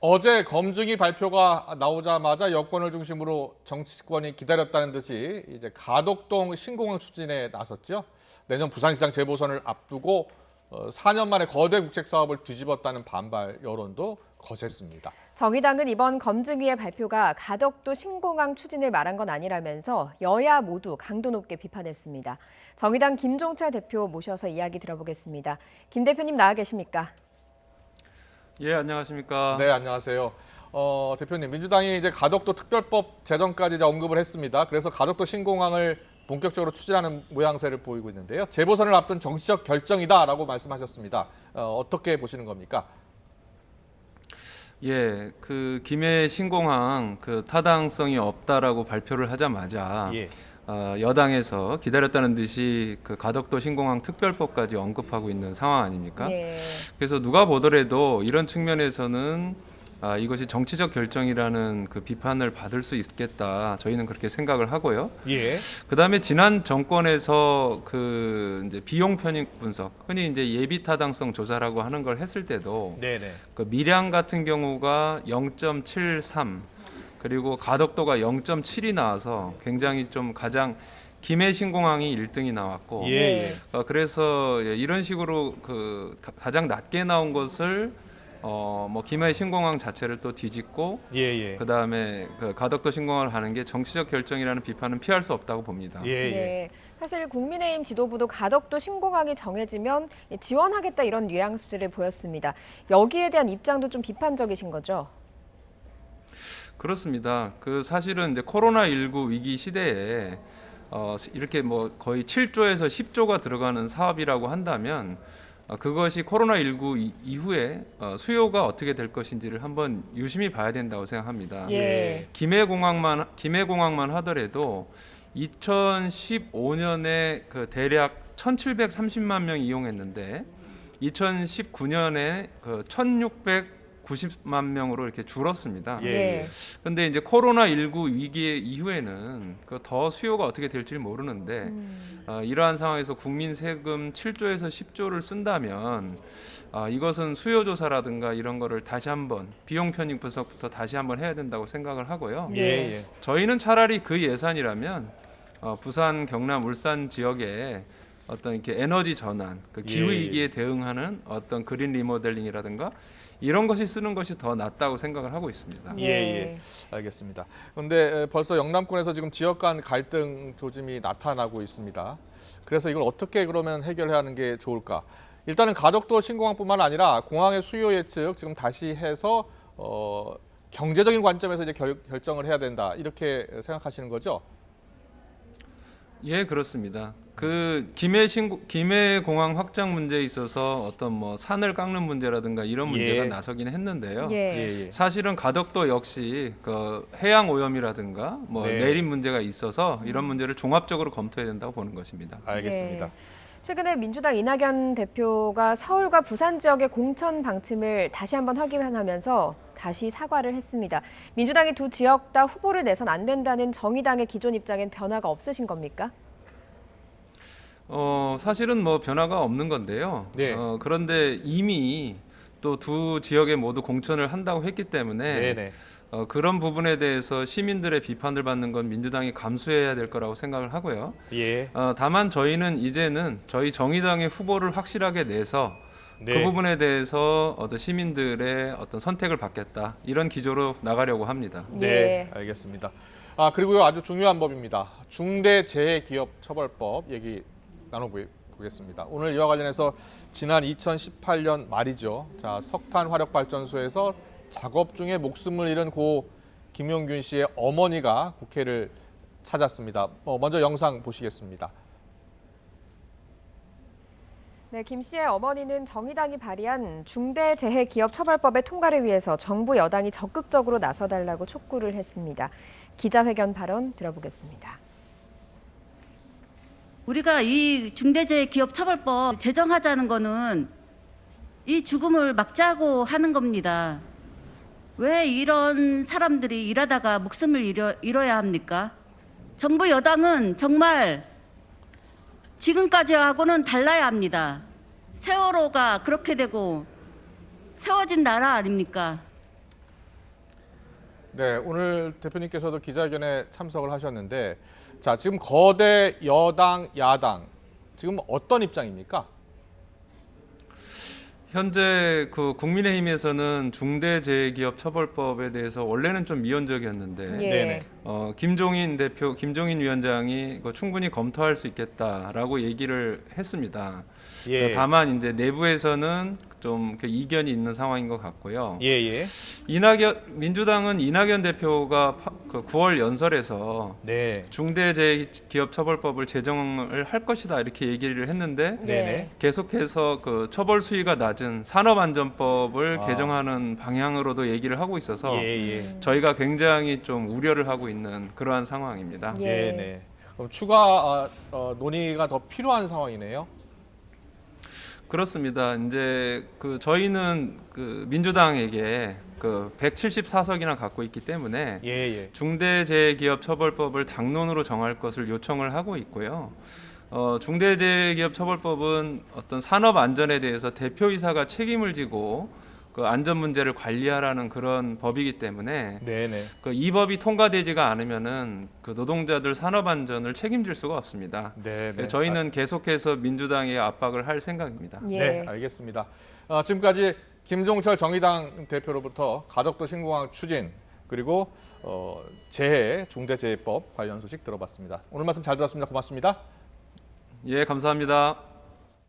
어제 검증위 발표가 나오자마자 여권을 중심으로 정치권이 기다렸다는 듯이 이제 가덕동 신공항 추진에 나섰죠. 내년 부산시장 재보선을 앞두고 4년 만에 거대 국책 사업을 뒤집었다는 반발 여론도 거셌습니다. 정의당은 이번 검증위의 발표가 가덕도 신공항 추진을 말한 건 아니라면서 여야 모두 강도 높게 비판했습니다. 정의당 김종철 대표 모셔서 이야기 들어보겠습니다. 김 대표님 나와 계십니까? 예, 안녕하십니까. 네, 안녕하세요. 대표님, 민주당이 이제 가덕도 특별법 제정까지 이제 언급을 했습니다. 그래서 가덕도 신공항을 본격적으로 추진하는 모양새를 보이고 있는데요. 재보선을 앞둔 정치적 결정이다라고 말씀하셨습니다. 어떻게 보시는 겁니까? 예, 그 김해 신공항 그 타당성이 없다라고 발표를 하자마자 여당에서 기다렸다는 듯이 그 가덕도 신공항 특별법까지 언급하고 있는 상황 아닙니까? 예. 그래서 누가 보더라도 이런 측면에서는 이것이 정치적 결정이라는 그 비판을 받을 수 있겠다. 저희는 그렇게 생각을 하고요. 예. 그다음에 지난 정권에서 그 이제 비용 편익 분석, 흔히 이제 예비 타당성 조사라고 하는 걸 했을 때도 네네. 그 밀양 같은 경우가 0.73 그리고 가덕도가 0.7이 나와서 굉장히 좀 가장 김해 신공항이 1등이 나왔고 예. 그래서 이런 식으로 그 가장 낮게 나온 것을 뭐 김해 신공항 자체를 또 뒤집고 예. 그다음에 그 가덕도 신공항을 하는 게 정치적 결정이라는 비판은 피할 수 없다고 봅니다. 네. 사실 국민의힘 지도부도 가덕도 신공항이 정해지면 지원하겠다 이런 뉘앙스를 보였습니다. 여기에 대한 입장도 좀 비판적이신 거죠? 그렇습니다. 그 사실은 이제 코로나19 위기 시대에 이렇게 뭐 거의 7조에서 10조가 들어가는 사업이라고 한다면 그것이 코로나19 이후에 수요가 어떻게 될 것인지를 한번 유심히 봐야 된다고 생각합니다. 예. 김해공항만 하더라도 2015년에 그 대략 1,730만 명이 이용했는데 2019년에 그 1,690만 명으로 이렇게 줄었습니다. 예. 근데 이제 코로나19 위기 이후에는 그 더 수요가 어떻게 될지 모르는데 이러한 상황에서 국민 세금 7조에서 10조를 쓴다면 이것은 수요 조사라든가 이런 거를 다시 한번 비용 편익 분석부터 다시 한번 해야 된다고 생각을 하고요. 예. 저희는 차라리 그 예산이라면 부산, 경남, 울산 지역에 어떤 이렇게 에너지 전환, 그 기후 위기에 대응하는 어떤 그린 리모델링이라든가 이런 것이 쓰는 것이 더 낫다고 생각을 하고 있습니다. 예. 알겠습니다. 그런데 벌써 영남권에서 지금 지역 간 갈등 조짐이 나타나고 있습니다. 그래서 이걸 어떻게 그러면 해결해야 하는 게 좋을까? 일단은 가덕도 신공항뿐만 아니라 공항의 수요 예측 지금 다시 해서 경제적인 관점에서 이제 결정을 해야 된다. 이렇게 생각하시는 거죠? 예, 그렇습니다. 그 김해 공항 확장 문제에 있어서 어떤 뭐 산을 깎는 문제라든가 이런 문제가 나서긴 했는데요. 예. 사실은 가덕도 역시 그 해양 오염이라든가 뭐 내림 문제가 있어서 이런 문제를 종합적으로 검토해야 된다고 보는 것입니다. 알겠습니다. 예. 최근에 민주당 이낙연 대표가 서울과 부산 지역의 공천 방침을 다시 한번 확인하면서 다시 사과를 했습니다. 민주당이 두 지역 다 후보를 내선 안 된다는 정의당의 기존 입장엔 변화가 없으신 겁니까? 사실은 뭐 변화가 없는 건데요. 네. 그런데 이미 또 두 지역에 모두 공천을 한다고 했기 때문에 그런 부분에 대해서 시민들의 비판을 받는 건 민주당이 감수해야 될 거라고 생각을 하고요. 다만 저희는 이제는 저희 정의당의 후보를 확실하게 내서 그 부분에 대해서 어떤 시민들의 어떤 선택을 받겠다 이런 기조로 나가려고 합니다. 네, 알겠습니다. 그리고요 아주 중요한 법입니다. 중대재해기업처벌법 얘기 나눠보겠습니다. 오늘 이와 관련해서 지난 2018년 말이죠. 자, 석탄 화력발전소에서 작업 중에 목숨을 잃은 고 김용균 씨의 어머니가 국회를 찾았습니다. 먼저 영상 보시겠습니다. 네, 김 씨의 어머니는 정의당이 발의한 중대재해기업처벌법의 통과를 위해서 정부 여당이 적극적으로 나서달라고 촉구를 했습니다. 기자회견 발언 들어보겠습니다. 우리가 이 중대재해기업처벌법 제정하자는 거는 이 죽음을 막자고 하는 겁니다. 왜 이런 사람들이 일하다가 목숨을 잃어야 합니까? 정부 여당은 정말 지금까지하고는 달라야 합니다. 세월호가 그렇게 되고 세워진 나라 아닙니까? 네, 오늘 대표님께서도 기자회견에 참석을 하셨는데, 자, 지금 거대 여당, 야당, 지금 어떤 입장입니까? 현재 그 국민의힘에서는 중대재해기업처벌법에 대해서 원래는 좀 미온적이었는데 예. 네네. 김종인 위원장이 충분히 검토할 수 있겠다라고 얘기를 했습니다. 예. 다만 이제 내부에서는 좀 이견이 있는 상황인 것 같고요. 예. 민주당은 이낙연 대표가 9월 연설에서 네. 중대재해기업처벌법을 제정을 할 것이다 이렇게 얘기를 했는데 네네. 계속해서 그 처벌 수위가 낮은 산업안전법을 아. 개정하는 방향으로도 얘기를 하고 있어서 예. 저희가 굉장히 좀 우려를 하고 있는 그러한 상황입니다. 예. 네네. 그럼 추가 논의가 더 필요한 상황이네요. 그렇습니다. 이제 저희는 민주당에게 174석이나 갖고 있기 때문에 예. 중대재해기업처벌법을 당론으로 정할 것을 요청을 하고 있고요. 중대재해기업처벌법은 어떤 산업 안전에 대해서 대표이사가 책임을 지고 그 안전 문제를 관리하라는 그런 법이기 때문에 네네. 이 법이 통과되지가 않으면은 노동자들 산업 안전을 책임질 수가 없습니다. 네네. 저희는 계속해서 민주당에 압박을 할 생각입니다. 예. 네, 알겠습니다. 지금까지 김종철 정의당 대표로부터 가덕도 신공항 추진 그리고 중대재해법 관련 소식 들어봤습니다. 오늘 말씀 잘 들었습니다. 고맙습니다. 예, 감사합니다.